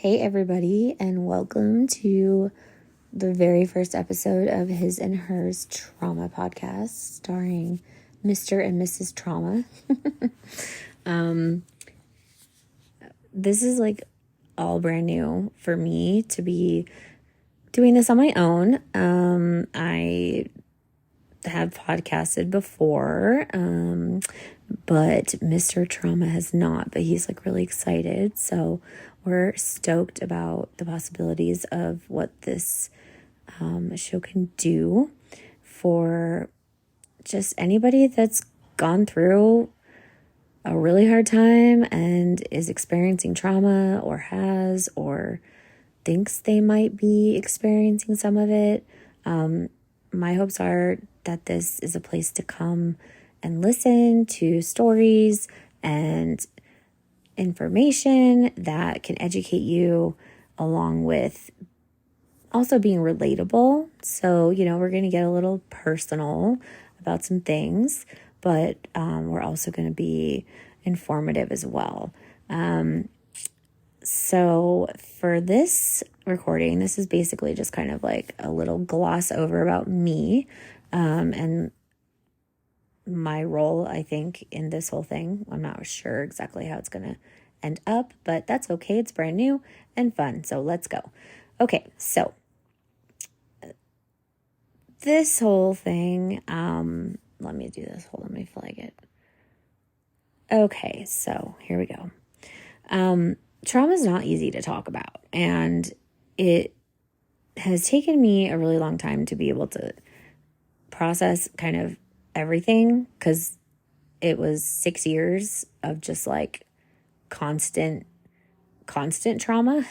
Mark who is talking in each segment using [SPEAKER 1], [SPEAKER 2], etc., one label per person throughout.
[SPEAKER 1] Hey, everybody, and welcome to the very first episode of His and Hers Trauma Podcast, starring Mr. and Mrs. Trauma. This is like all brand new for me to be doing this on my own. I have podcasted before, but Mr. Trauma has not, but he's like really excited. So we're stoked about the possibilities of what this show can do for just anybody that's gone through a really hard time and is experiencing trauma or has or thinks they might be experiencing some of it. My hopes are that this is a place to come and listen to stories and information that can educate you, along with also being relatable. So, we're going to get a little personal about some things, but we're also going to be informative as well. So for this recording, this is basically just kind of like a little gloss over about me and my role, I think, in this whole thing. I'm not sure exactly how it's going to end up, but that's okay. It's brand new and fun. So let's go. Okay, so this whole thing, let me do this. Hold on, let me flag it. Okay, so here we go. Trauma is not easy to talk about, and it has taken me a really long time to be able to process kind of everything, because it was 6 years of just like constant trauma.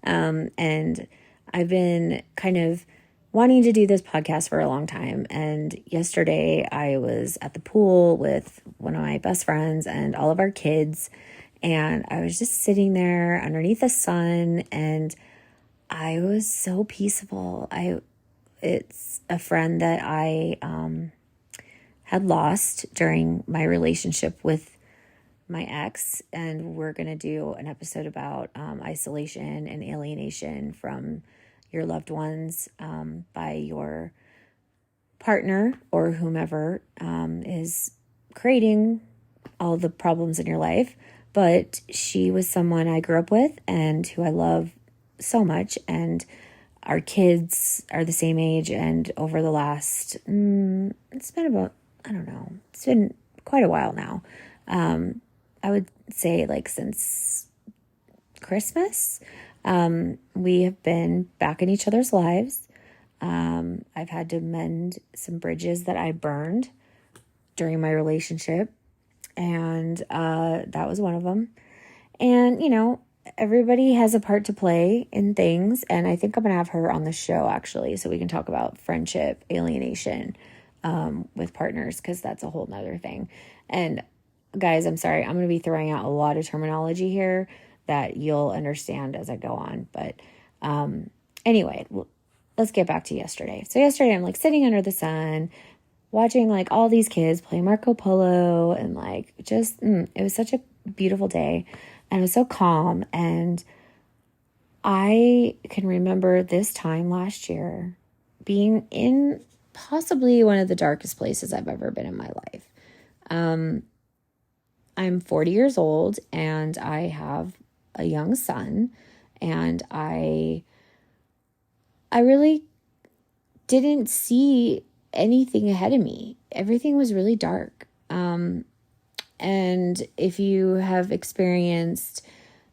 [SPEAKER 1] And I've been kind of wanting to do this podcast for a long time. And yesterday I was at the pool with one of my best friends and all of our kids. And I was just sitting there underneath the sun, and I was so peaceful. It's a friend that I had lost during my relationship with my ex, and we're going to do an episode about isolation and alienation from your loved ones by your partner or whomever is creating all the problems in your life. But she was someone I grew up with and who I love so much, and our kids are the same age. And over the last, it's been about, I don't know, it's been quite a while now. I would say like since Christmas, we have been back in each other's lives. I've had to mend some bridges that I burned during my relationship, and that was one of them. And, everybody has a part to play in things, and I think I'm going to have her on the show, actually, so we can talk about friendship, alienation with partners, because that's a whole nother thing. And guys, I'm sorry, I'm going to be throwing out a lot of terminology here that you'll understand as I go on. But anyway, let's get back to yesterday. So yesterday I'm like sitting under the sun, watching like all these kids play Marco Polo, and like just, it was such a beautiful day, and it was so calm. And I can remember this time last year being in possibly one of the darkest places I've ever been in my life. I'm 40 years old, and I have a young son, and I really didn't see anything ahead of me. Everything was really dark. And if you have experienced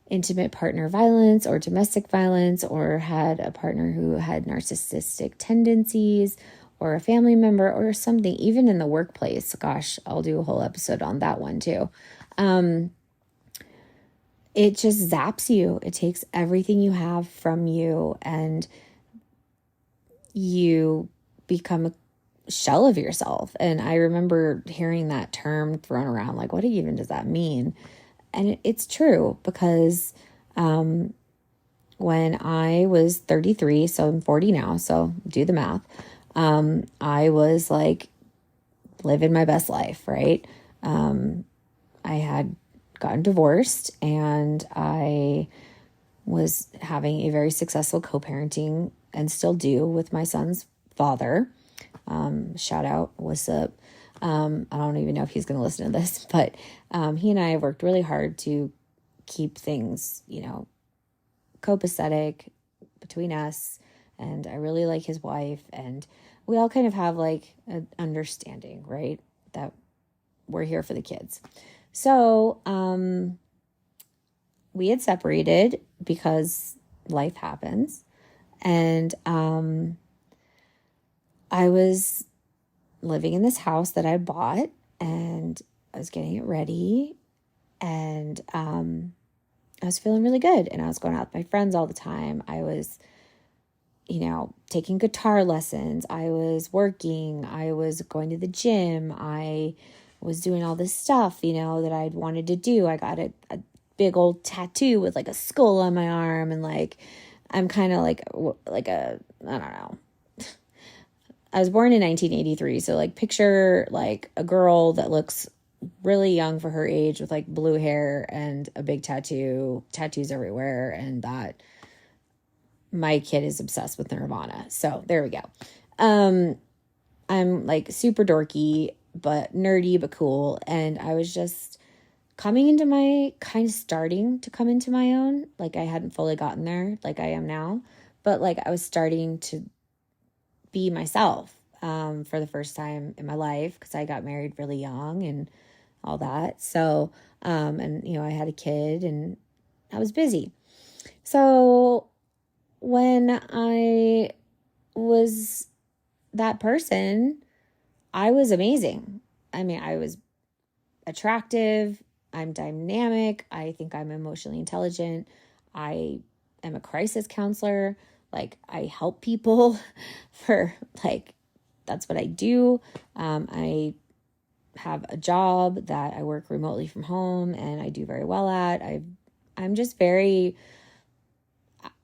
[SPEAKER 1] intimate partner violence or domestic violence, or had a partner who had narcissistic tendencies, or a family member or something, even in the workplace, gosh, I'll do a whole episode on that one too. It just zaps you. It takes everything you have from you, and you become a shell of yourself. And I remember hearing that term thrown around, like, what even does that mean? And it's true, because when I was 33, so I'm 40 now, so do the math. I was like living my best life, right? I had gotten divorced, and I was having a very successful co-parenting and still do with my son's father. Shout out, what's up? I don't even know if he's going to listen to this, but he and I have worked really hard to keep things, copacetic between us. And I really like his wife. And we all kind of have like an understanding, right? That we're here for the kids. So we had separated because life happens. And I was living in this house that I bought, and I was getting it ready, and I was feeling really good, and I was going out with my friends all the time. I was, taking guitar lessons. I was working. I was going to the gym. I was doing all this stuff, that I'd wanted to do. I got a big old tattoo with like a skull on my arm, and like, I'm kind of like a, I don't know. I was born in 1983, so like picture like a girl that looks really young for her age with like blue hair and a big tattoos everywhere, and that my kid is obsessed with Nirvana. So there we go. I'm like super dorky, but nerdy, but cool. And I was just starting to come into my own. Like I hadn't fully gotten there like I am now, but like I was starting to be myself for the first time in my life, because I got married really young and all that. So, and I had a kid and I was busy. So when I was that person, I was amazing. I mean, I was attractive. I'm dynamic. I think I'm emotionally intelligent. I am a crisis counselor. Like I help people for like, that's what I do. I have a job that I work remotely from home and I do very well at. I'm just very,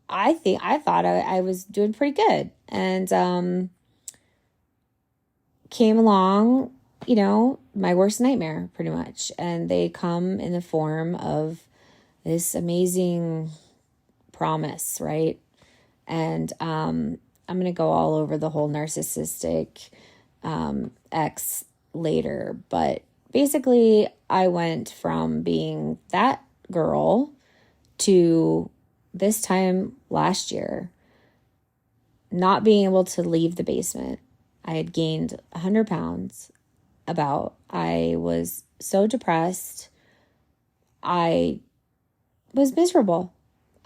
[SPEAKER 1] I thought I was doing pretty good, and came along, my worst nightmare pretty much. And they come in the form of this amazing promise, right? And I'm going to go all over the whole narcissistic ex later. But basically, I went from being that girl to this time last year, not being able to leave the basement. I had gained 100 pounds I was so depressed. I was miserable.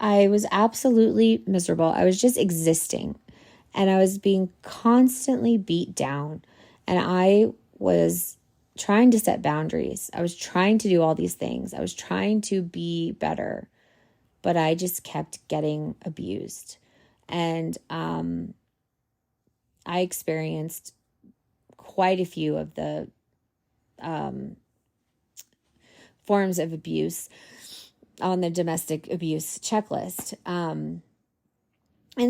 [SPEAKER 1] I was absolutely miserable. I was just existing, and I was being constantly beat down, and I was trying to set boundaries. I was trying to do all these things. I was trying to be better, but I just kept getting abused. And I experienced quite a few of the forms of abuse on the domestic abuse checklist. And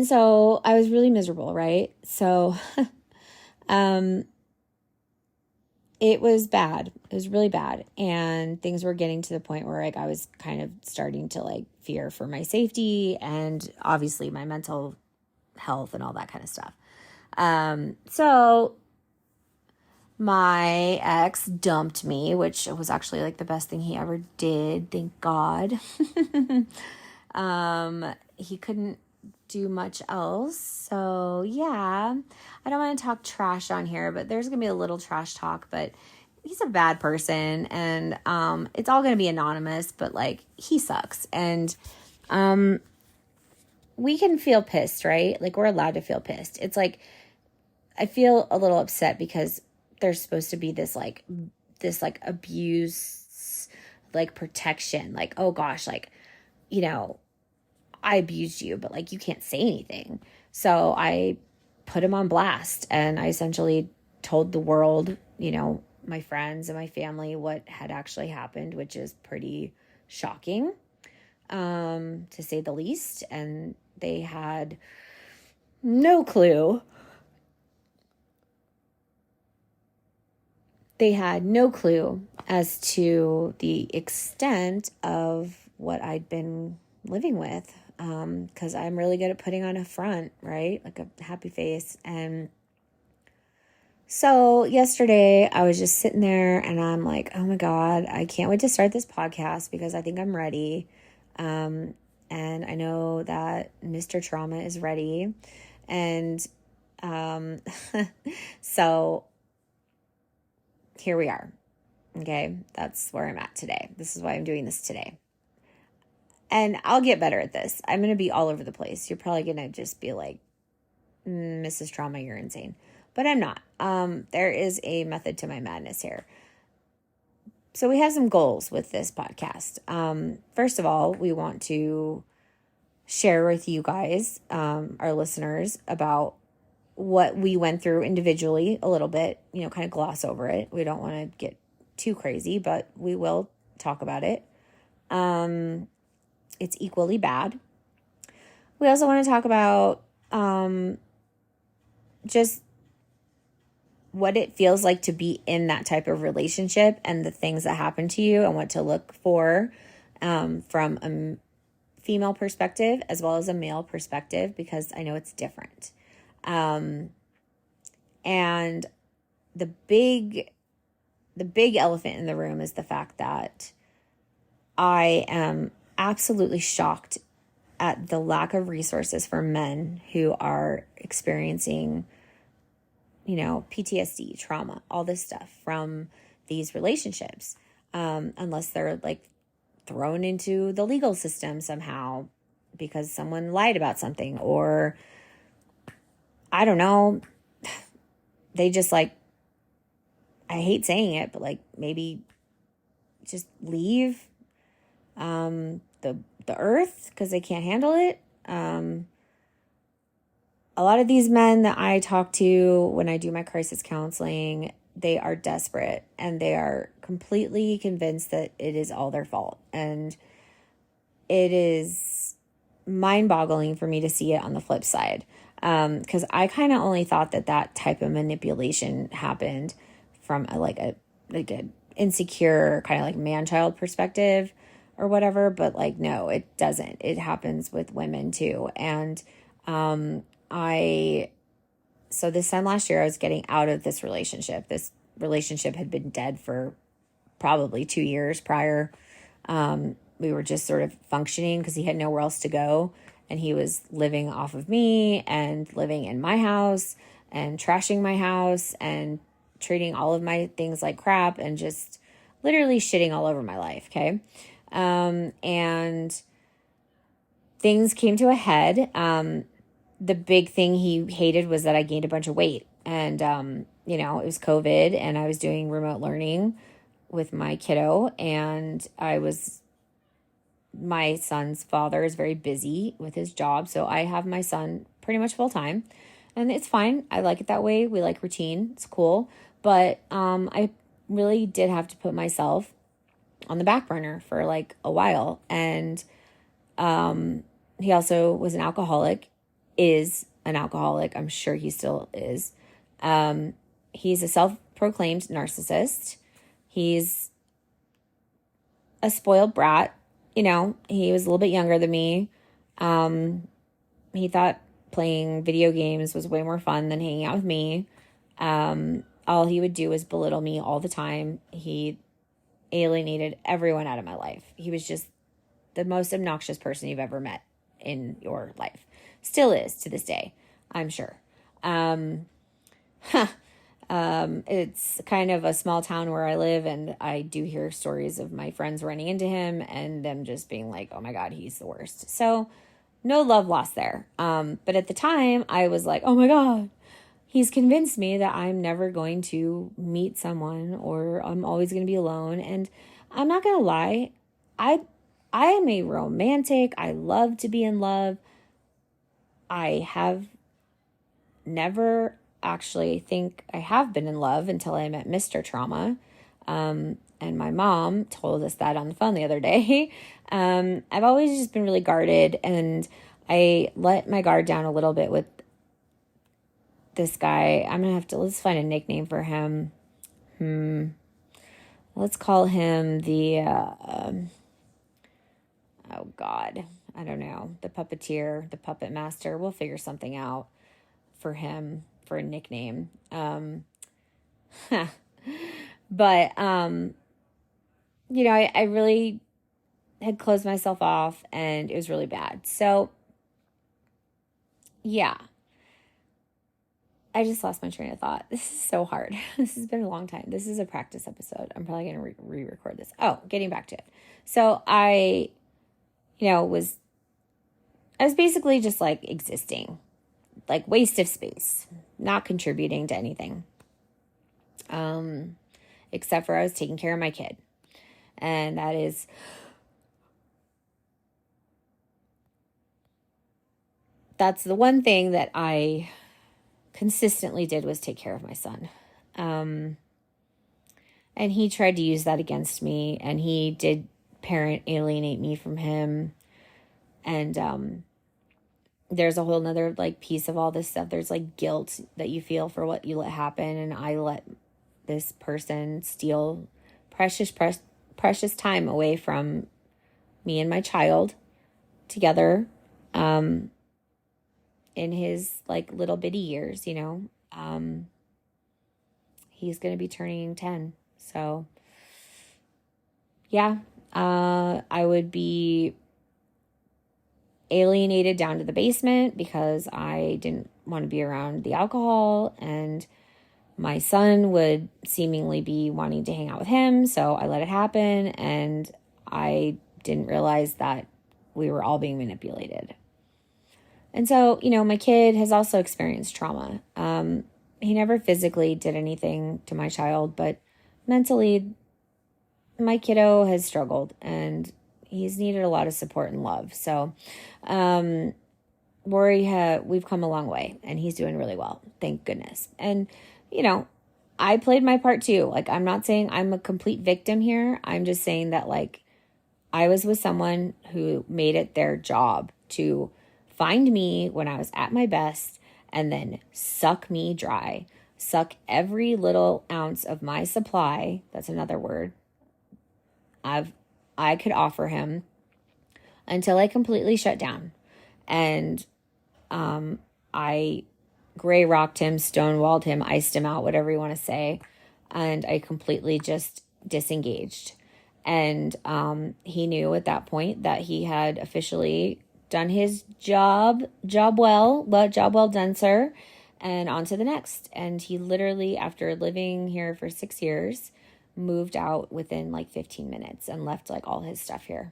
[SPEAKER 1] so I was really miserable, right? So it was bad. It was really bad. And things were getting to the point where like I was kind of starting to like fear for my safety and obviously my mental health and all that kind of stuff. So my ex dumped me, which was actually like the best thing he ever did. Thank God. He couldn't do much else. So yeah, I don't want to talk trash on here, but there's going to be a little trash talk, but he's a bad person, and it's all going to be anonymous, but like he sucks. And we can feel pissed, right? Like we're allowed to feel pissed. It's like I feel a little upset because there's supposed to be this abuse, like protection, like, oh gosh, like, I abused you, but like, you can't say anything. So I put him on blast, and I essentially told the world, my friends and my family what had actually happened, which is pretty shocking, to say the least. And they had no clue. They had no clue as to the extent of what I'd been living with, because I'm really good at putting on a front, right? Like a happy face. And so yesterday I was just sitting there and I'm like, oh my God, I can't wait to start this podcast because I think I'm ready. And I know that Mr. Trauma is ready. And so here we are. Okay. That's where I'm at today. This is why I'm doing this today. And I'll get better at this. I'm going to be all over the place. You're probably going to just be like, Mrs. Trauma, you're insane. But I'm not. There is a method to my madness here. So we have some goals with this podcast. First of all, we want to share with you guys, our listeners, about what we went through individually a little bit, kind of gloss over it. We don't want to get too crazy, but we will talk about it. It's equally bad. We also want to talk about just what it feels like to be in that type of relationship and the things that happen to you and what to look for from a female perspective as well as a male perspective, because I know it's different. And the big elephant in the room is the fact that I am absolutely shocked at the lack of resources for men who are experiencing, PTSD, trauma, all this stuff from these relationships, unless they're like thrown into the legal system somehow because someone lied about something, or I don't know, they just I hate saying it, but maybe just leave the earth because they can't handle it. A lot of these men that I talk to when I do my crisis counseling, they are desperate and they are completely convinced that it is all their fault. And it is mind-boggling for me to see it on the flip side. Because I kind of only thought that type of manipulation happened from a insecure kind of man-child perspective or whatever, but no, it doesn't. It happens with women too. And so this time last year, I was getting out of this relationship. This relationship had been dead for probably 2 years prior. We were just sort of functioning because he had nowhere else to go. And he was living off of me and living in my house and trashing my house and treating all of my things like crap and just literally shitting all over my life. Okay. And things came to a head. The big thing he hated was that I gained a bunch of weight. And, it was COVID and I was doing remote learning with my kiddo, and my son's father is very busy with his job. So I have my son pretty much full time, and it's fine. I like it that way. We like routine. It's cool. But, I really did have to put myself on the back burner for a while. And, he also was an alcoholic, is an alcoholic. I'm sure he still is. He's a self-proclaimed narcissist. He's a spoiled brat. He was a little bit younger than me. He thought playing video games was way more fun than hanging out with me. All he would do was belittle me all the time. He alienated everyone out of my life. He was just the most obnoxious person you've ever met in your life. Still is to this day, I'm sure. It's kind of a small town where I live, and I do hear stories of my friends running into him and them just being like, oh my God, he's the worst. So no love lost there. But at the time I was like, oh my God, he's convinced me that I'm never going to meet someone, or I'm always going to be alone. And I'm not going to lie. I am a romantic. I love to be in love. I have never actually think I have been in love until I met Mr. Trauma. And my mom told us that on the phone the other day. I've always just been really guarded, and I let my guard down a little bit with this guy. Let's find a nickname for him. Let's call him the, oh God, I don't know, the puppeteer, the puppet master. We'll figure something out for him for a nickname. But, I really had closed myself off and it was really bad. So, yeah, I just lost my train of thought. This is so hard. This has been a long time. This is a practice episode. I'm probably going to re-record this. Oh, getting back to it. So I was basically just like existing, like waste of space, not contributing to anything. Except for I was taking care of my kid. And that's the one thing that I consistently did, was take care of my son. And he tried to use that against me, and he did parent alienate me from him. And there's a whole nother like piece of all this stuff. There's like guilt that you feel for what you let happen. And I let this person steal precious time away from me and my child together, in his like little bitty years, he's going to be turning 10. So yeah, I would be alienated down to the basement because I didn't want to be around the alcohol, and my son would seemingly be wanting to hang out with him. So I let it happen, and I didn't realize that we were all being manipulated. And so, my kid has also experienced trauma. He never physically did anything to my child, but mentally, my kiddo has struggled, and he's needed a lot of support and love. So, we've come a long way, and he's doing really well. Thank goodness. And, I played my part too. Like, I'm not saying I'm a complete victim here. I'm just saying that, like, I was with someone who made it their job to find me when I was at my best and then suck me dry, suck every little ounce of my supply. That's another word. I could offer him until I completely shut down. And I gray rocked him, stonewalled him, iced him out, whatever you want to say. And I completely just disengaged. And he knew at that point that he had officially done his job well done, sir, and on to the next. And he literally, after living here for 6 years, moved out within like 15 minutes and left like all his stuff here.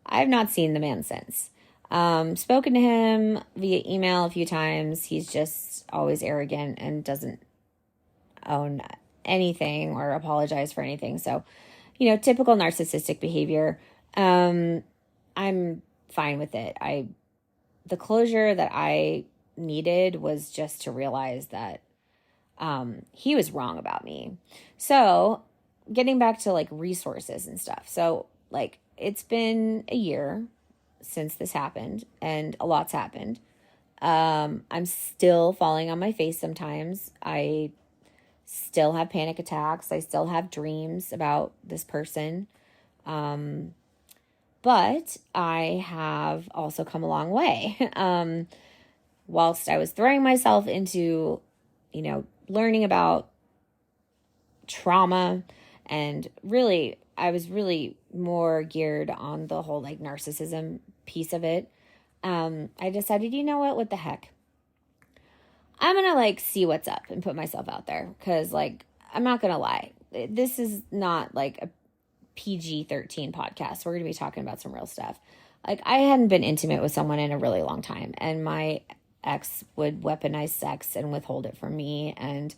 [SPEAKER 1] I've not seen the man since. Spoken to him via email a few times. He's just always arrogant and doesn't own anything or apologize for anything. So, typical narcissistic behavior. I'm fine with it. The closure that I needed was just to realize that he was wrong about me. So getting back to like resources and stuff. So like, it's been a year since this happened, and a lot's happened. I'm still falling on my face sometimes. I still have panic attacks. I still have dreams about this person. But I have also come a long way. Whilst I was throwing myself into, learning about trauma, and really, I was really more geared on the whole like narcissism piece of it. I decided, what the heck? I'm going to like see what's up and put myself out there. Cause like, I'm not going to lie. This is not like a PG-13 podcast. We're going to be talking about some real stuff. Like, I hadn't been intimate with someone in a really long time, and my ex would weaponize sex and withhold it from me. And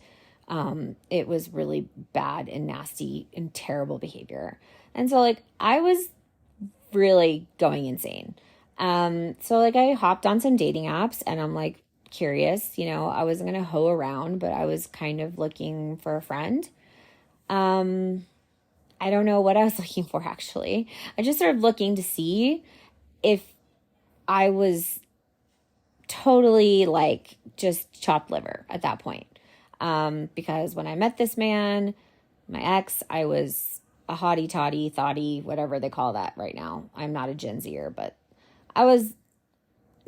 [SPEAKER 1] it was really bad and nasty and terrible behavior. And so like, I was really going insane. So like, I hopped on some dating apps, and I'm like curious, I wasn't going to hoe around, but I was kind of looking for a friend. I don't know what I was looking for, actually. I just started looking to see if I was totally like just chopped liver at that point. Because when I met this man, my ex, I was a hottie, toddy, thotty, whatever they call that right now. I'm not a Gen Zer, but I was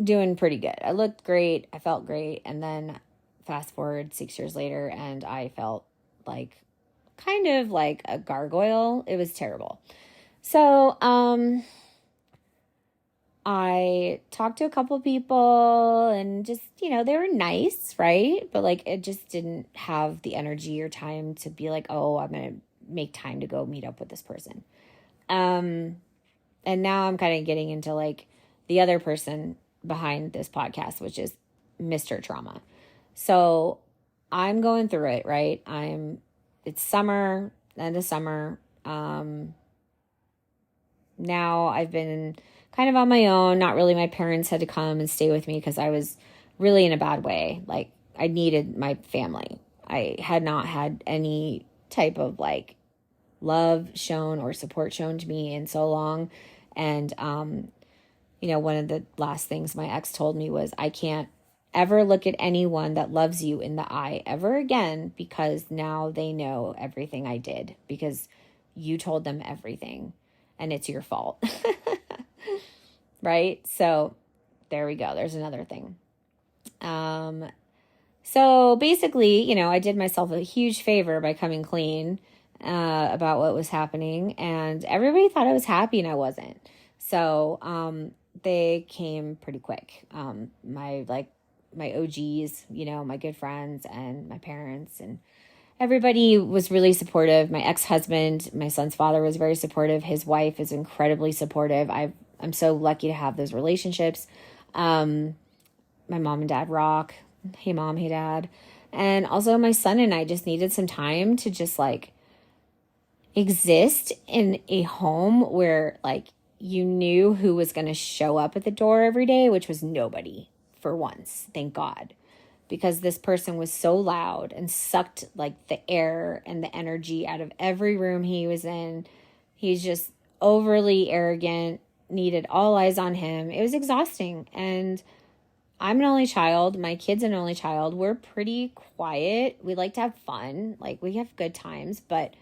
[SPEAKER 1] doing pretty good. I looked great. I felt great. And then fast forward 6 years later, and I felt like kind of like a gargoyle. It was terrible. So, I talked to a couple people and just, they were nice, right? But like it just didn't have the energy or time to be like, oh, I'm going to make time to go meet up with this person. And now I'm kind of getting into like the other person behind this podcast, which is Mr. Trauma. So I'm going through it, right? It's summer, end of summer. Now I've been kind of on my own. Not really. My parents had to come and stay with me because I was really in a bad way. Like I needed my family. I had not had any type of like love shown or support shown to me in so long. And, one of the last things my ex told me was, I can't ever look at anyone that loves you in the eye ever again, because now they know everything I did because you told them everything and it's your fault. Right? So there we go. There's another thing. So basically, I did myself a huge favor by coming clean about what was happening, and everybody thought I was happy and I wasn't. So they came pretty quick. My OGs, my good friends and my parents and everybody was really supportive. My ex-husband, my son's father, was very supportive. His wife is incredibly supportive. I'm so lucky to have those relationships. My mom and dad rock. Hey mom, hey dad. And also my son and I just needed some time to just like exist in a home where like you knew who was going to show up at the door every day, which was nobody for once. Thank God. Because this person was so loud and sucked like the air and the energy out of every room he was in. He's just overly arrogant, needed all eyes on him. It was exhausting. And I'm an only child. My kid's an only child. We're pretty quiet. We like to have fun. Like we have good times, but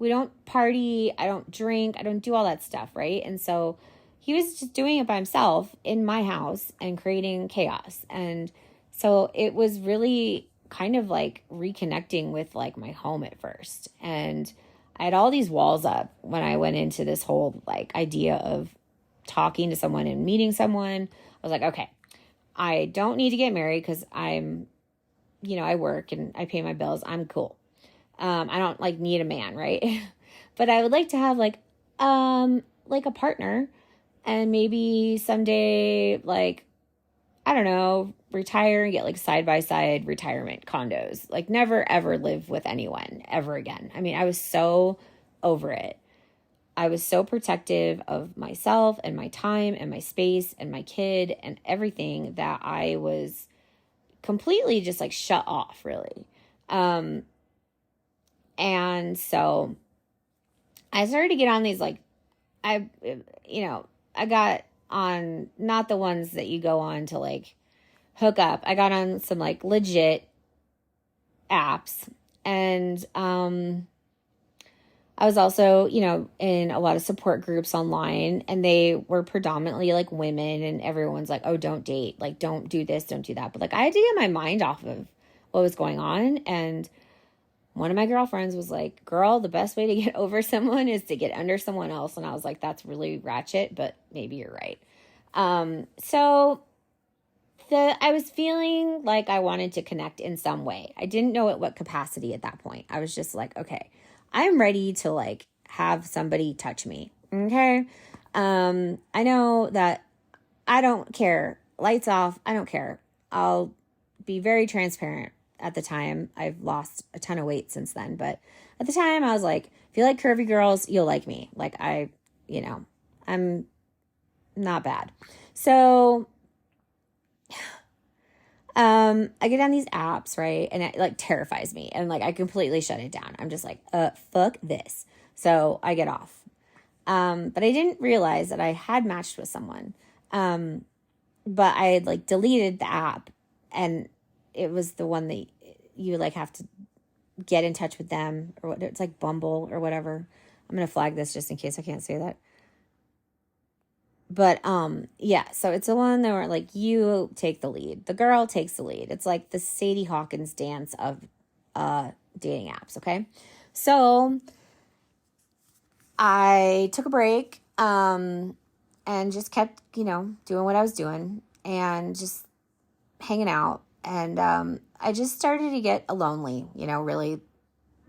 [SPEAKER 1] we don't party. I don't drink. I don't do all that stuff. Right. And so he was just doing it by himself in my house and creating chaos. And so it was really kind of like reconnecting with like my home at first. And I had all these walls up when I went into this whole like idea of talking to someone and meeting someone. I was like, okay, I don't need to get married because I'm, I work and I pay my bills. I'm cool. I don't like need a man, right? But I would like to have like a partner, and maybe someday, like, I don't know, retire and get like side by side retirement condos. Like never ever live with anyone ever again. I mean, I was so over it. I was so protective of myself and my time and my space and my kid and everything that I was completely just like shut off, really. And so I started to get on these like, I got on not the ones that you go on to like hook up. I got on some like legit apps, and I was also, in a lot of support groups online, and they were predominantly like women, and everyone's like, oh, don't date, like, don't do this, don't do that. But like, I had to get my mind off of what was going on. And one of my girlfriends was like, girl, the best way to get over someone is to get under someone else. And I was like, that's really ratchet, but maybe you're right. So I was feeling like I wanted to connect in some way. I didn't know at what capacity at that point. I was just like, okay, I'm ready to like have somebody touch me. Okay. I know that I don't care. Lights off. I don't care. I'll be very transparent. At the time, I've lost a ton of weight since then, but at the time I was like, if you like curvy girls, you'll like me. Like I'm not bad. So, I get on these apps, right? And it like terrifies me. And like, I completely shut it down. I'm just like, fuck this. So I get off. But I didn't realize that I had matched with someone. But I had like deleted the app, and it was the one that you like have to get in touch with them, or what, it's like Bumble or whatever. I'm going to flag this just in case I can't say that. But yeah, so it's the one that were like, you take the lead. The girl takes the lead. It's like the Sadie Hawkins dance of dating apps, okay? So I took a break and just kept, doing what I was doing and just hanging out. And I just started to get lonely, really.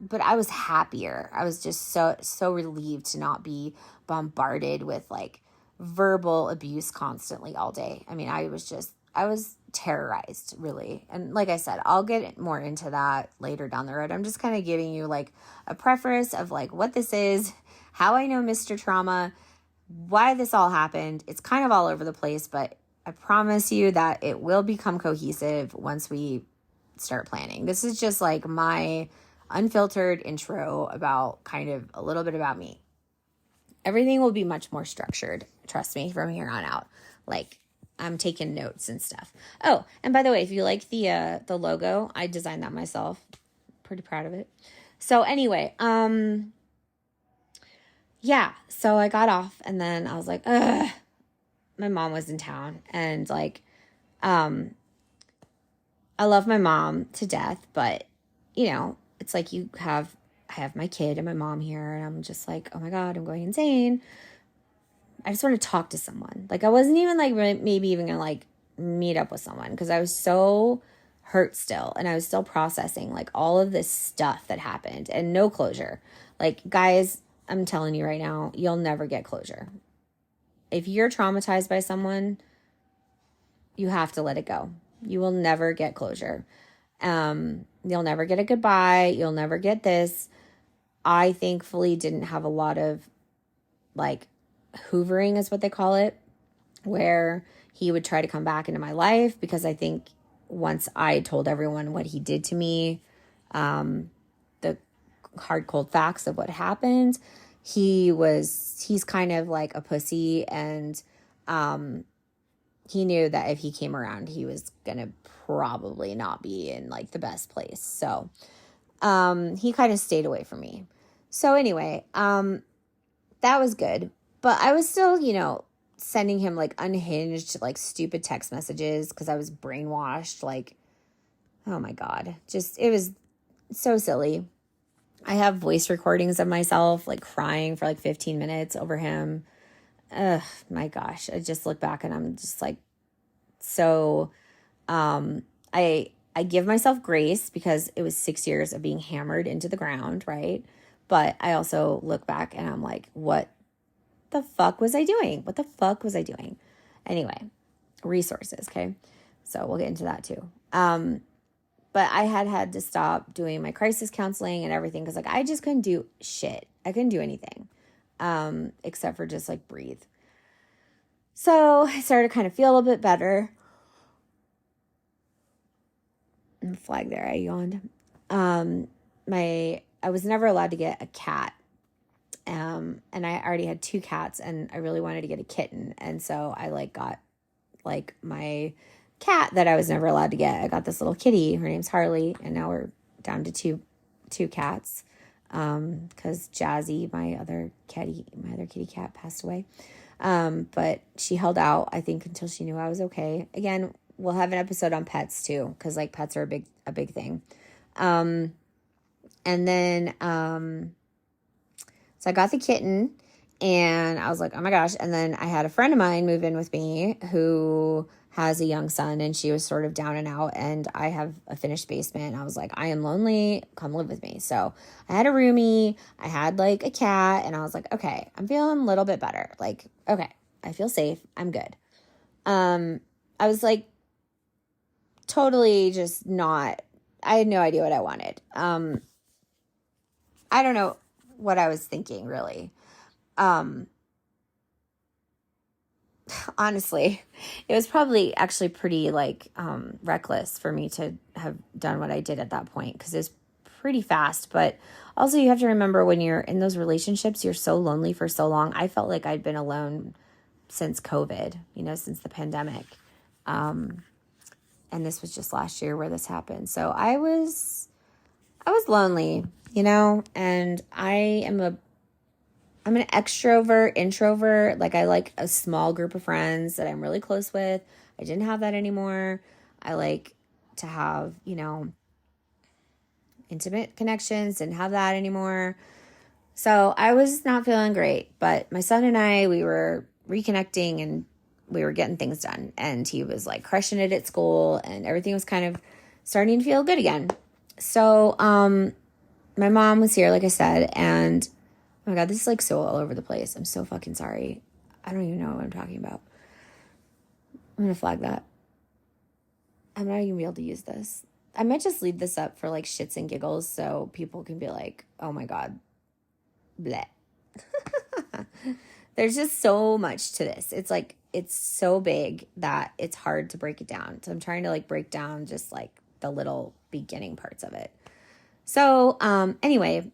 [SPEAKER 1] But I was happier. I was just so relieved to not be bombarded with like verbal abuse constantly all day. I mean, I was terrorized, really. And like I said, I'll get more into that later down the road. I'm just kind of giving you like a preface of like what this is, how I know Mr. Trauma, why this all happened. It's kind of all over the place, but I promise you that it will become cohesive once we start planning. This is just like my unfiltered intro about kind of a little bit about me. Everything will be much more structured, trust me, from here on out. Like, I'm taking notes and stuff. Oh, and by the way, if you like the logo, I designed that myself. Pretty proud of it. So anyway, yeah, so I got off and then I was like, ugh. My mom was in town and like, I love my mom to death, but it's like I have my kid and my mom here and I'm just like, oh my God, I'm going insane. I just want to talk to someone. Like I wasn't even like maybe even gonna like meet up with someone because I was so hurt still and I was still processing like all of this stuff that happened and no closure. Like guys, I'm telling you right now, you'll never get closure. If you're traumatized by someone, you have to let it go. You will never get closure. You'll never get a goodbye. You'll never get this. I thankfully didn't have a lot of like hoovering is what they call it, where he would try to come back into my life because I think once I told everyone what he did to me, the hard cold facts of what happened, he's kind of like a pussy and he knew that if he came around, he was gonna probably not be in like the best place. So he kind of stayed away from me. So anyway, that was good. But I was still, sending him like unhinged, like stupid text messages because I was brainwashed. Like, oh my God, it was so silly. I have voice recordings of myself like crying for like 15 minutes over him. Ugh, my gosh. I just look back and I'm just like, so, I give myself grace because it was 6 years of being hammered into the ground. Right. But I also look back and I'm like, what the fuck was I doing? What the fuck was I doing? Anyway, resources. Okay. So we'll get into that too. But I had to stop doing my crisis counseling and everything because like I just couldn't do shit. I couldn't do anything except for just like breathe. So I started to kind of feel a little bit better. And flag there, I yawned. I was never allowed to get a cat. And I already had 2 cats and I really wanted to get a kitten. And so I like got like my cat that I was never allowed to get. I got this little kitty. Her name's Harley. And now we're down to two cats. Cause Jazzy, my other kitty cat passed away. But she held out, I think, until she knew I was okay. Again, we'll have an episode on pets too. Cause like pets are a big thing. And then, so I got the kitten and I was like, oh my gosh. And then I had a friend of mine move in with me who has a young son and she was sort of down and out and I have a finished basement. I was like, I am lonely. Come live with me. So I had a roomie. I had like a cat and I was like, okay, I'm feeling a little bit better. Like, okay, I feel safe. I'm good. I was like totally just not, I had no idea what I wanted. I don't know what I was thinking really. Honestly, it was probably actually pretty like reckless for me to have done what I did at that point because it was pretty fast. But also you have to remember when you're in those relationships, you're so lonely for so long. I felt like I'd been alone since COVID, since the pandemic. And this was just last year where this happened. So I was lonely, and I'm I'm an extrovert, introvert. Like I like a small group of friends that I'm really close with. I didn't have that anymore. I like to have, intimate connections, didn't have that anymore. So I was not feeling great, but my son and I, we were reconnecting and we were getting things done. And he was like crushing it at school and everything was kind of starting to feel good again. So my mom was here, like I said, and oh my God, this is like so all over the place. I'm so fucking sorry. I don't even know what I'm talking about. I'm going to flag that. I'm not even going to be able to use this. I might just leave this up for like shits and giggles so people can be like, oh my God, bleh. There's just so much to this. It's like, it's so big that it's hard to break it down. So I'm trying to like break down just like the little beginning parts of it. So anyway,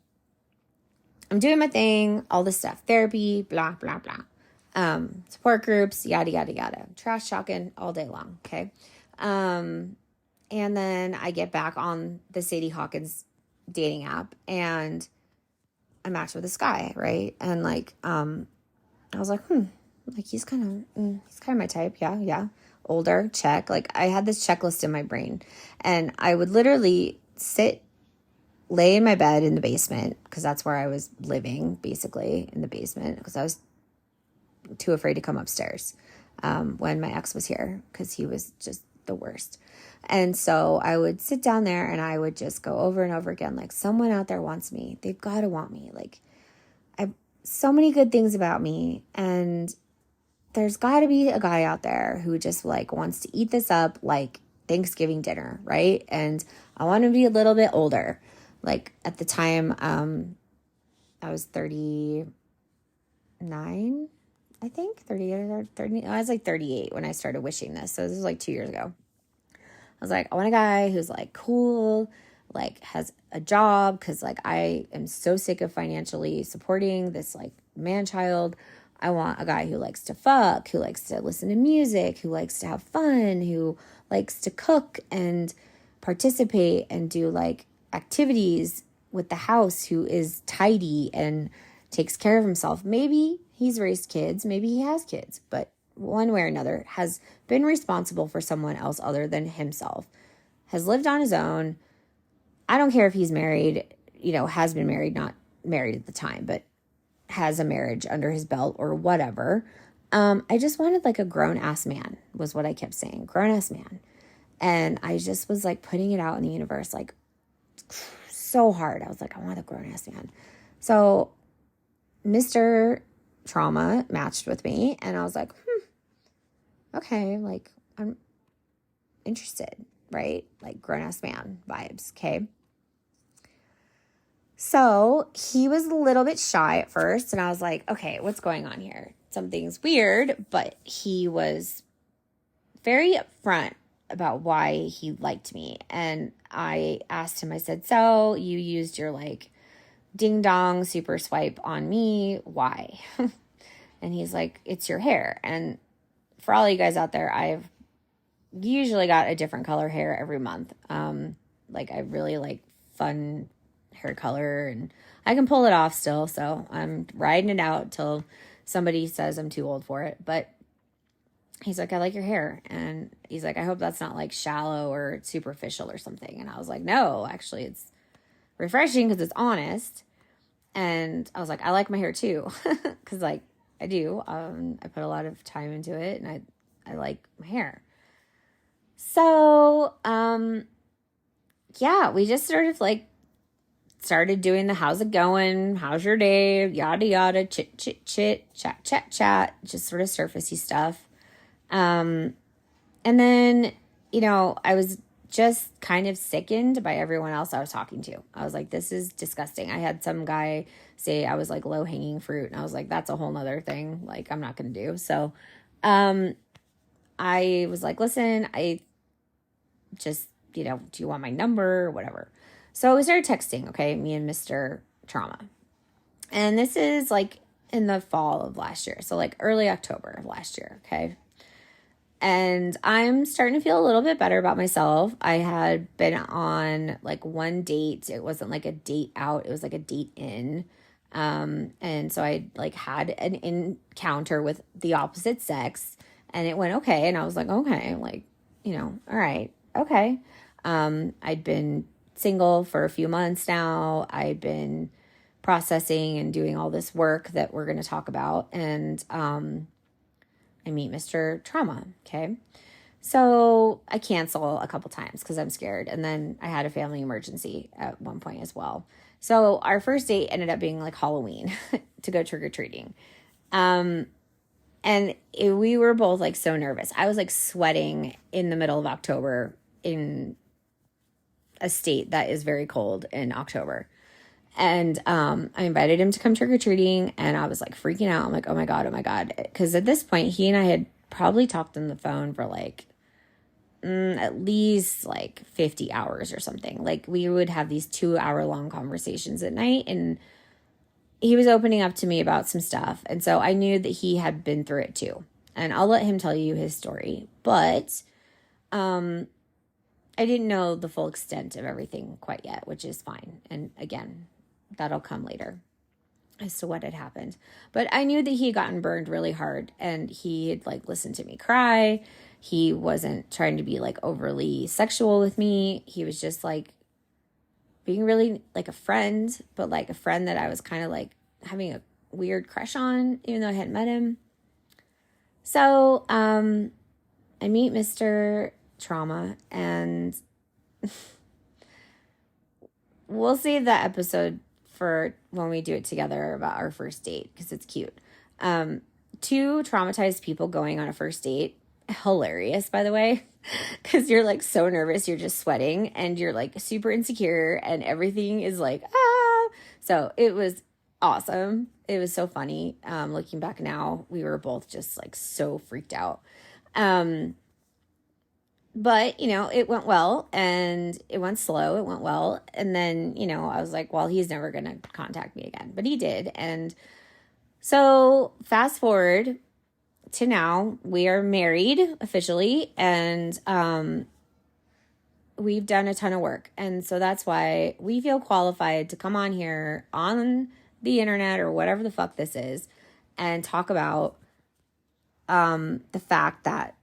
[SPEAKER 1] I'm doing my thing, all this stuff, therapy, blah, blah, blah. Support groups, yada, yada, yada. Trash talking all day long, okay? And then I get back on the Sadie Hawkins dating app and I matched with this guy, right? And like, I was like, like he's kind of my type. Yeah. Older, check. Like I had this checklist in my brain and I would literally lay in my bed in the basement because that's where I was living, basically in the basement because I was too afraid to come upstairs when my ex was here because he was just the worst. And so I would sit down there and I would just go over and over again, like someone out there wants me. They've got to want me. Like I've so many good things about me and there's got to be a guy out there who just like wants to eat this up like Thanksgiving dinner, right? And I want to be a little bit older. Like at the time, I was 39, I think 38 or 30. I was like 38 when I started wishing this. So this was like 2 years ago. I was like, I want a guy who's like cool, like has a job. Cause like I am so sick of financially supporting this like man child. I want a guy who likes to fuck, who likes to listen to music, who likes to have fun, who likes to cook and participate and do like activities with the house, who is tidy and takes care of himself. Maybe he's raised kids, maybe he has kids, but one way or another has been responsible for someone else other than himself, has lived on his own. I don't care if he's married, has been married, not married at the time, but has a marriage under his belt or whatever. I just wanted like a grown-ass man was what I kept saying, grown-ass man. And I just was like putting it out in the universe like so hard. I was like, I want a grown-ass man. So Mr. Trauma matched with me and I was like, okay, like I'm interested, right? Like grown-ass man vibes, okay? So he was a little bit shy at first and I was like, okay, what's going on here? Something's weird, but he was very upfront about why he liked me. And I asked him, I said, so you used your like ding dong super swipe on me. Why? And he's like, it's your hair. And for all you guys out there, I've usually got a different color hair every month. Like I really like fun hair color and I can pull it off still. So I'm riding it out till somebody says I'm too old for it. But he's like, I like your hair. And he's like, I hope that's not like shallow or superficial or something. And I was like, no, actually it's refreshing because it's honest. And I was like, I like my hair too. Cause like I do. I put a lot of time into it and I like my hair. So, yeah, we just sort of like started doing the how's it going? How's your day? Yada, yada, chit, chit, chit, chat, chat, chat, just sort of surfacey stuff. And then, I was just kind of sickened by everyone else I was talking to. I was like, this is disgusting. I had some guy say I was like low hanging fruit and I was like, that's a whole nother thing. Like, I'm not going to do. So, I was like, listen, I just, do you want my number or whatever? So we started texting, okay, me and Mr. Trauma. And this is like in the fall of last year. So like early October of last year, okay? And I'm starting to feel a little bit better about myself. I had been on like one date. It wasn't like a date out. It was like a date in. And so I like had an encounter with the opposite sex, and it went okay. And I was like, okay, like, all right, okay. I'd been single for a few months now. I'd been processing and doing all this work that we're going to talk about. And I meet Mr. Trauma. Okay. So I cancel a couple times because I'm scared. And then I had a family emergency at one point as well. So our first date ended up being like Halloween to go trick-or-treating. We were both like so nervous. I was like sweating in the middle of October in a state that is very cold in October. And I invited him to come trick-or-treating, and I was like freaking out. I'm like, oh my God. Because at this point, he and I had probably talked on the phone for like at least like 50 hours or something. Like we would have these 2-hour long conversations at night, and he was opening up to me about some stuff. And so I knew that he had been through it too. And I'll let him tell you his story. But I didn't know the full extent of everything quite yet, which is fine. And again, that'll come later as to what had happened. But I knew that he had gotten burned really hard, and he had like listened to me cry. He wasn't trying to be like overly sexual with me. He was just like being really like a friend, but like a friend that I was kind of like having a weird crush on, even though I hadn't met him. So I meet Mr. Trauma, and we'll save that episode for when we do it together about our first date because it's cute. Two traumatized people going on a first date. Hilarious, by the way, because you're like so nervous, you're just sweating, and you're like super insecure, and everything is like, ah. So it was awesome. It was so funny. Looking back now, we were both just like so freaked out. But, it went well, and it went slow. It went well. And then, I was like, well, he's never going to contact me again, but he did. And so fast forward to now, we are married officially, and we've done a ton of work. And so that's why we feel qualified to come on here on the internet or whatever the fuck this is and talk about the fact that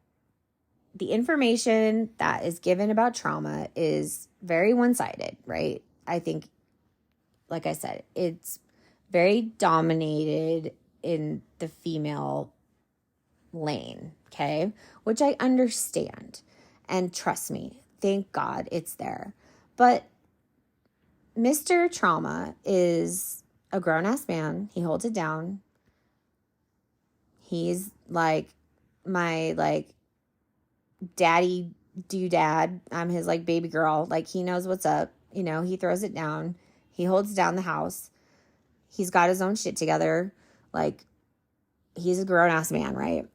[SPEAKER 1] the information that is given about trauma is very one-sided, right? I think, like I said, it's very dominated in the female lane, okay? Which I understand. And trust me, thank God it's there. But Mr. Trauma is a grown-ass man. He holds it down. He's like my like daddy doodad. I'm his like baby girl. Like he knows what's up. He throws it down. He holds down the house. He's got his own shit together. Like he's a grown-ass man, right?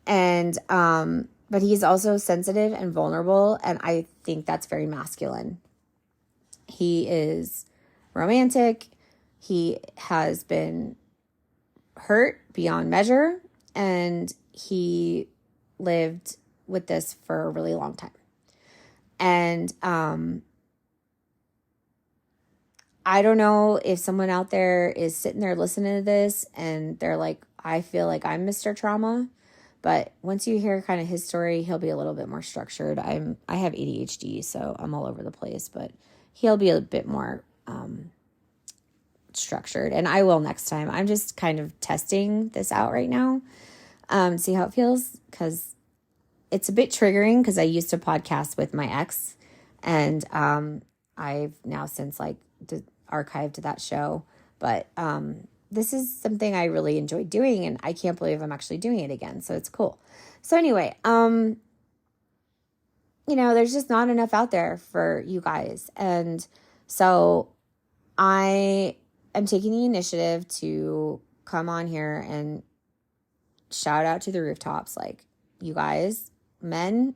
[SPEAKER 1] And, but he's also sensitive and vulnerable. And I think that's very masculine. He is romantic. He has been hurt beyond measure. And he lived with this for a really long time. And, I don't know if someone out there is sitting there listening to this and they're like, I feel like I'm Mr. Trauma. But once you hear kind of his story, he'll be a little bit more structured. I have ADHD, so I'm all over the place, but he'll be a bit more structured, and I will next time. I'm just kind of testing this out right now, see how it feels, because it's a bit triggering because I used to podcast with my ex, and I've now since like archived that show, but this is something I really enjoyed doing, and I can't believe I'm actually doing it again. So it's cool. So anyway, there's just not enough out there for you guys. And so I am taking the initiative to come on here and shout out to the rooftops. Like, you guys, men,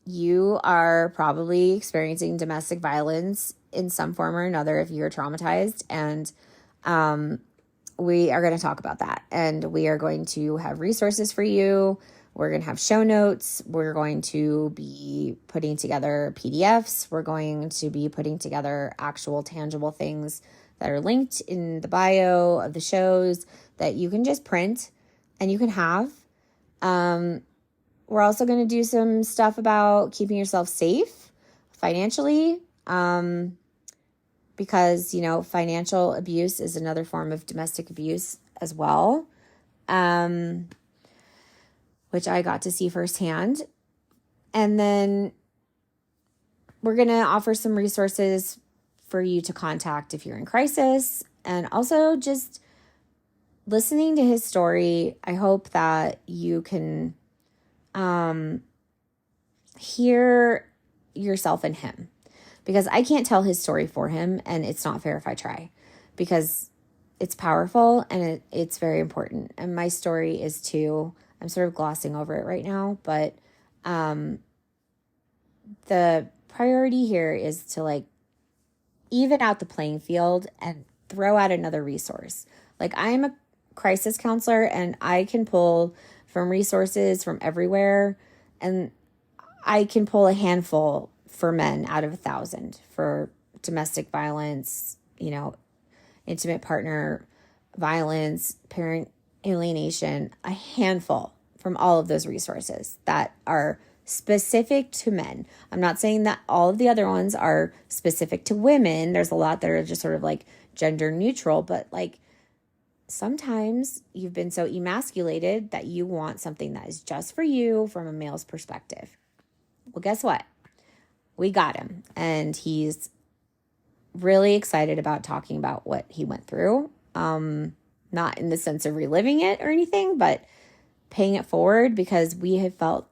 [SPEAKER 1] you are probably experiencing domestic violence in some form or another if you're traumatized. And we are going to talk about that, and we are going to have resources for you. We're going to have show notes. We're going to be putting together PDFs. We're going to be putting together actual tangible things that are linked in the bio of the shows that you can just print and you can have. We're also going to do some stuff about keeping yourself safe financially, because, financial abuse is another form of domestic abuse as well, which I got to see firsthand. And then we're going to offer some resources for you to contact if you're in crisis. And also just listening to his story, I hope that you can hear yourself in him, because I can't tell his story for him, and it's not fair if I try, because it's powerful and it's very important. And my story is too. I'm sort of glossing over it right now, but the priority here is to even out the playing field and throw out another resource. I am a crisis counselor and I can pull from resources from everywhere, and I can pull a handful for men out of 1,000 for domestic violence, intimate partner violence, parent alienation, a handful from all of those resources that are specific to men. I'm not saying that all of the other ones are specific to women. There's a lot that are just sort of gender neutral, but sometimes you've been so emasculated that you want something that is just for you from a male's perspective. Well, guess what? We got him, and he's really excited about talking about what he went through. Not in the sense of reliving it or anything, but paying it forward, because we have felt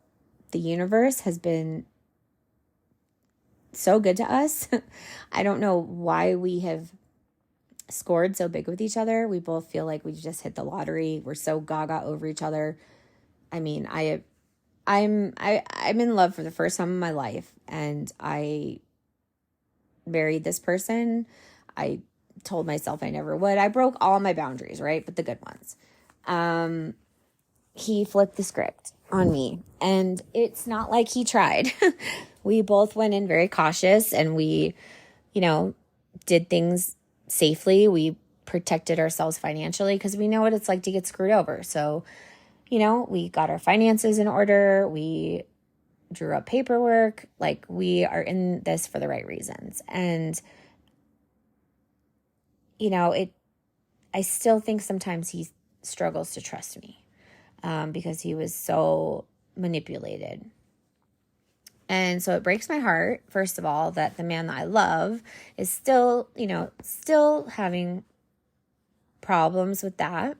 [SPEAKER 1] the universe has been so good to us. I don't know why we have scored so big with each other. We both feel like we just hit the lottery. We're so gaga over each other. I mean, I'm in love for the first time in my life, and I married this person. I told myself I never would. I broke all my boundaries, right? But the good ones. He flipped the script on me, and it's not like he tried. We both went in very cautious, and we, did things safely. We protected ourselves financially because we know what it's like to get screwed over. So, we got our finances in order. We drew up paperwork. We are in this for the right reasons. And, I still think sometimes he struggles to trust me, because he was so manipulated. And so it breaks my heart, first of all, that the man that I love is still having problems with that,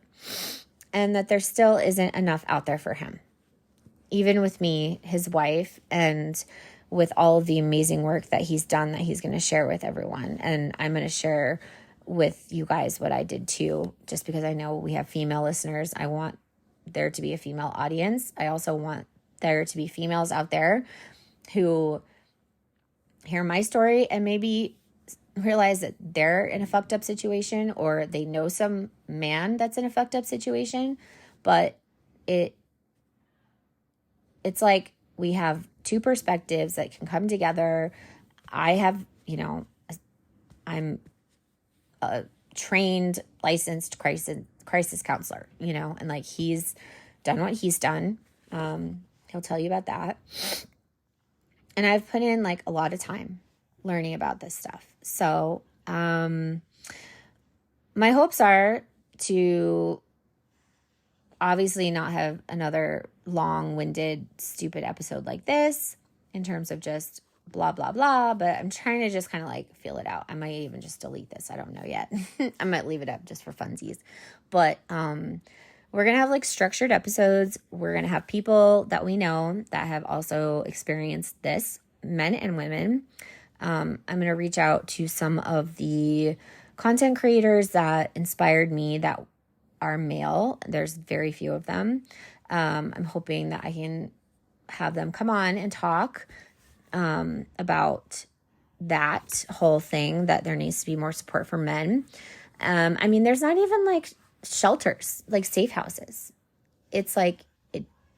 [SPEAKER 1] and that there still isn't enough out there for him. Even with me, his wife, and with all of the amazing work that he's done that he's going to share with everyone. And I'm going to share with you guys what I did too, just because I know we have female listeners. I want there to be a female audience. I also want there to be females out there who hear my story and maybe realize that they're in a fucked up situation, or they know some man that's in a fucked up situation. But it's like we have two perspectives that can come together. I have, I'm a trained, licensed crisis counselor, and he's done what he's done. He'll tell you about that. And I've put in a lot of time learning about this stuff. So, my hopes are to obviously not have another long-winded, stupid episode like this in terms of just blah, blah, blah. But I'm trying to just kind of feel it out. I might even just delete this. I don't know yet. I might leave it up just for funsies. But, we're going to have structured episodes. We're going to have people that we know that have also experienced this, men and women. I'm going to reach out to some of the content creators that inspired me that are male. There's very few of them. I'm hoping that I can have them come on and talk about that whole thing, that there needs to be more support for men. There's not even shelters, safe houses. It's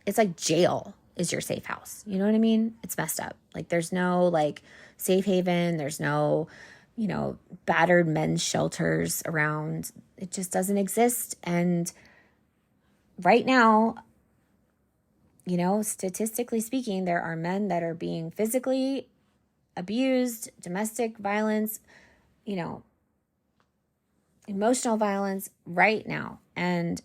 [SPEAKER 1] it's like jail is your safe house. You know what I mean? It's messed up. There's no safe haven. There's no, battered men's shelters around. It just doesn't exist. And right now, statistically speaking, there are men that are being physically abused, domestic violence, emotional violence right now. And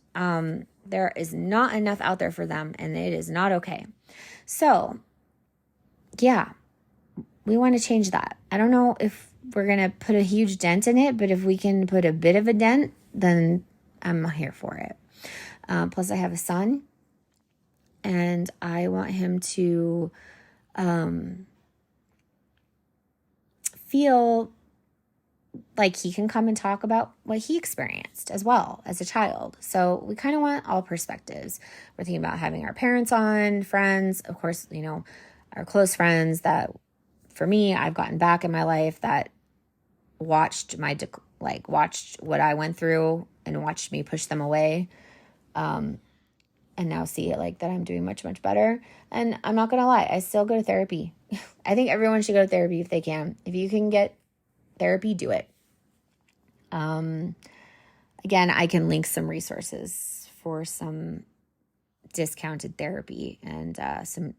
[SPEAKER 1] there is not enough out there for them, and it is not okay. So, yeah, we want to change that. I don't know if we're going to put a huge dent in it, but if we can put a bit of a dent, then I'm here for it. Plus, I have a son, and I want him to feel like he can come and talk about what he experienced as well as a child. So we kind of want all perspectives. We're thinking about having our parents on, friends, of course, our close friends that, for me, I've gotten back in my life that watched watched what I went through and watched me push them away. And now see it like that I'm doing much, much better. And I'm not going to lie, I still go to therapy. I think everyone should go to therapy if they can. If you can get therapy, do it. Again, I can link some resources for some discounted therapy and some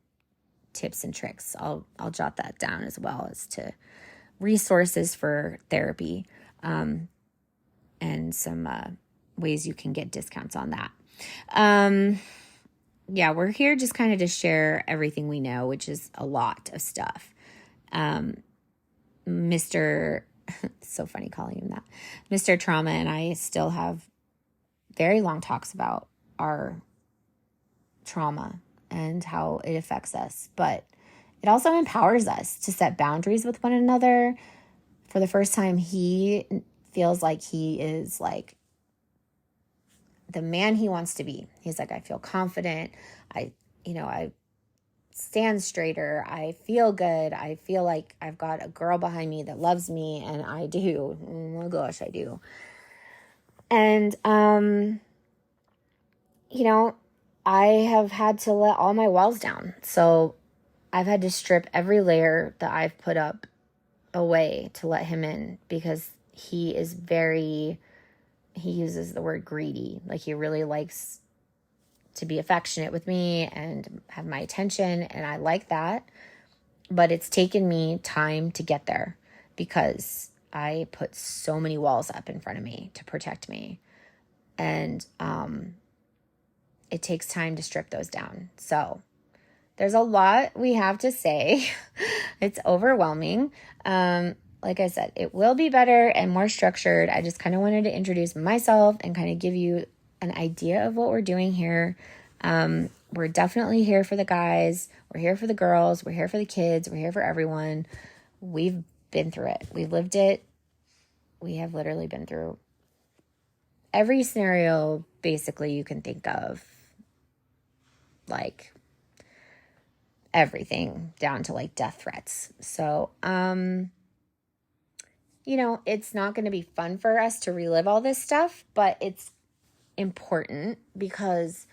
[SPEAKER 1] tips and tricks. I'll jot that down as well as to resources for therapy, and some ways you can get discounts on that. Yeah, we're here just kind of to share everything we know, which is a lot of stuff. Mr. It's so funny calling him that. Mr. Trauma and I still have very long talks about our trauma and how it affects us, but it also empowers us to set boundaries with one another. For the first time, he feels like he is like the man he wants to be. He's like, I feel confident. I stand straighter. I feel good. I feel like I've got a girl behind me that loves me, and I do. Oh my gosh, I do. And, I have had to let all my walls down. So I've had to strip every layer that I've put up away to let him in, because he uses the word greedy. Like, he really likes to be affectionate with me and have my attention, and I like that. But it's taken me time to get there because I put so many walls up in front of me to protect me. And it takes time to strip those down. So there's a lot we have to say. It's overwhelming. Like I said, it will be better and more structured. I just kind of wanted to introduce myself and kind of give you an idea of what we're doing here. We're definitely here for the guys. We're here for the girls. We're here for the kids. We're here for everyone. We've been through it. We've lived it. We have literally been through every scenario basically you can think of. Like everything down to like death threats. So, it's not going to be fun for us to relive all this stuff, but it's important because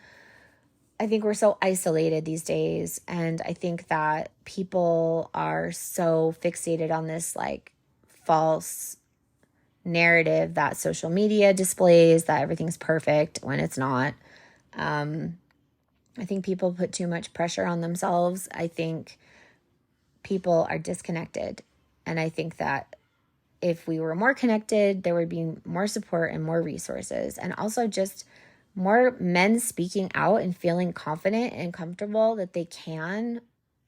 [SPEAKER 1] I think we're so isolated these days. And I think that people are so fixated on this like false narrative that social media displays that everything's perfect when it's not. I think people put too much pressure on themselves. I think people are disconnected. And I think that if we were more connected, there would be more support and more resources. And also just more men speaking out and feeling confident and comfortable that they can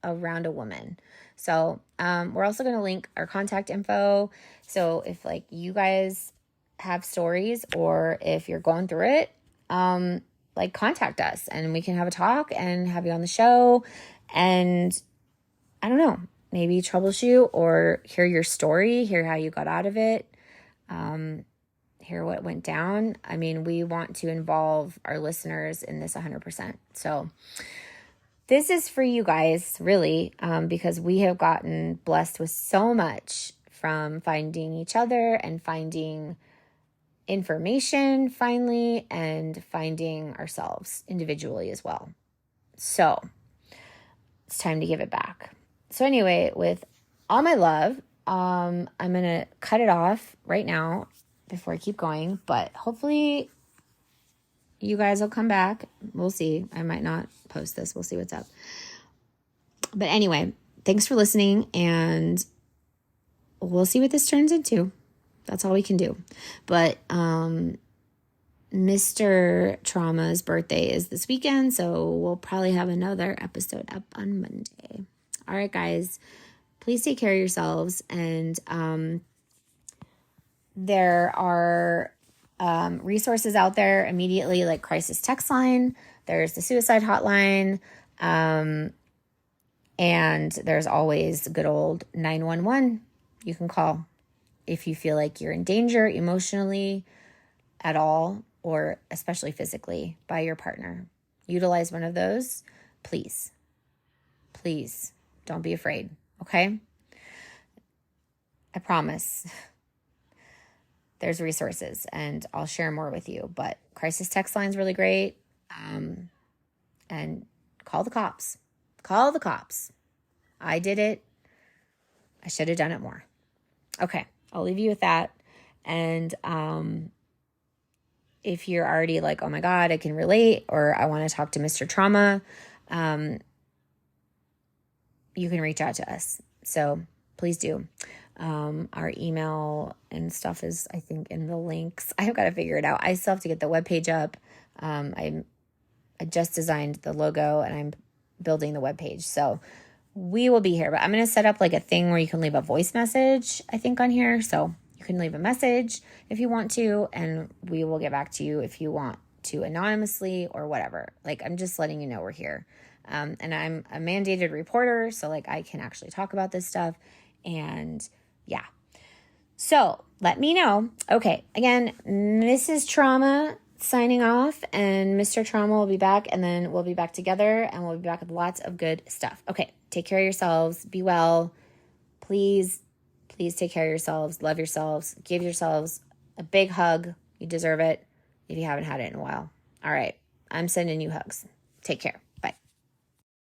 [SPEAKER 1] around a woman. So we're also going to link our contact info. So if like you guys have stories or if you're going through it, contact us and we can have a talk and have you on the show. And I don't know, maybe troubleshoot or hear your story, hear how you got out of it, hear what went down. I mean, we want to involve our listeners in this 100%. So this is for you guys, really, because we have gotten blessed with so much from finding each other and finding information finally and finding ourselves individually as well. So it's time to give it back. So anyway, with all my love, I'm going to cut it off right now before I keep going, but hopefully you guys will come back. We'll see. I might not post this. We'll see what's up. But anyway, thanks for listening, and we'll see what this turns into. That's all we can do. But Mr. Trauma's birthday is this weekend, so we'll probably have another episode up on Monday. All right, guys, please take care of yourselves. And there are resources out there immediately, like crisis text line. There's the suicide hotline. And there's always good old 911 you can call if you feel like you're in danger emotionally at all, or especially physically by your partner. Utilize one of those, please. Please don't be afraid, okay? I promise there's resources, and I'll share more with you. But crisis text line is really great. And call the cops. Call the cops. I did it. I should have done it more. Okay, I'll leave you with that. And if you're already like, oh my God, I can relate, or I want to talk to Mr. Trauma, you can reach out to us. So please do. Our email and stuff is, I think, in the links. I have got to figure it out. I still have to get the webpage up. I just designed the logo, and I'm building the webpage. So we will be here, but I'm going to set up like a thing where you can leave a voice message, I think, on here. So you can leave a message if you want to, and we will get back to you if you want to anonymously or whatever. Like, I'm just letting you know we're here. And I'm a mandated reporter, so like I can actually talk about this stuff. And yeah. So let me know. Okay. Again, Mrs. Trauma signing off, and Mr. Trauma will be back, and then we'll be back together, and we'll be back with lots of good stuff. Okay. Take care of yourselves. Be well. Please take care of yourselves. Love yourselves. Give yourselves a big hug. You deserve it if you haven't had it in a while. All right. I'm sending you hugs. Take care.